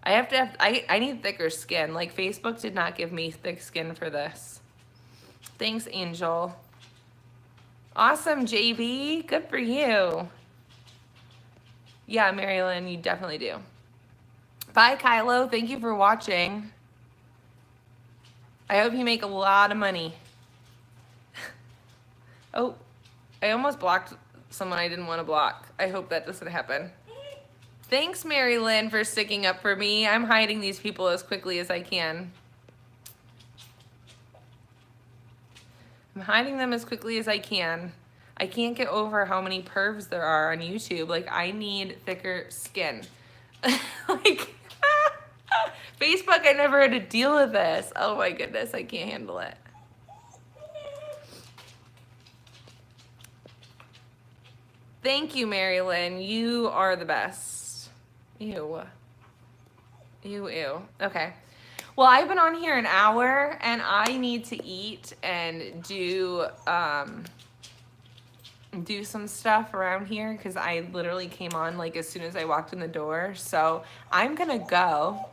[SPEAKER 1] I need thicker skin. Like Facebook did not give me thick skin for this. Thanks, Angel. Awesome, JB. Good for you. Yeah, Marilyn, you definitely do. Bye, Kylo. Thank you for watching. I hope you make a lot of money. Oh, I almost blocked someone I didn't want to block. I hope that doesn't happen. Thanks, Mary Lynn, for sticking up for me. I'm hiding these people as quickly as I can. I'm hiding them as quickly as I can. I can't get over how many pervs there are on YouTube. Like, I need thicker skin. Like, Facebook, I never had to deal with this. Oh my goodness, I can't handle it. Thank you, Mary Lynn. You are the best. Ew. Ew. Okay. Well, I've been on here an hour, and I need to eat and do do some stuff around here because I literally came on like as soon as I walked in the door. So I'm gonna go.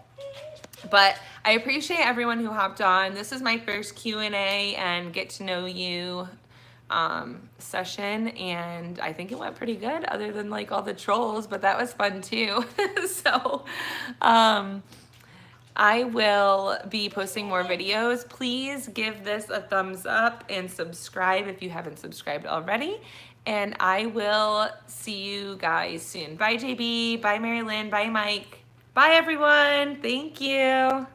[SPEAKER 1] But I appreciate everyone who hopped on. This is my first Q&A and get to know you session, and I think it went pretty good other than like all the trolls, but that was fun too. So I will be posting more videos. Please give this a thumbs up and subscribe if you haven't subscribed already. And I will see you guys soon. Bye, JB. Bye, Mary Lynn. Bye, Mike. Bye, everyone. Thank you.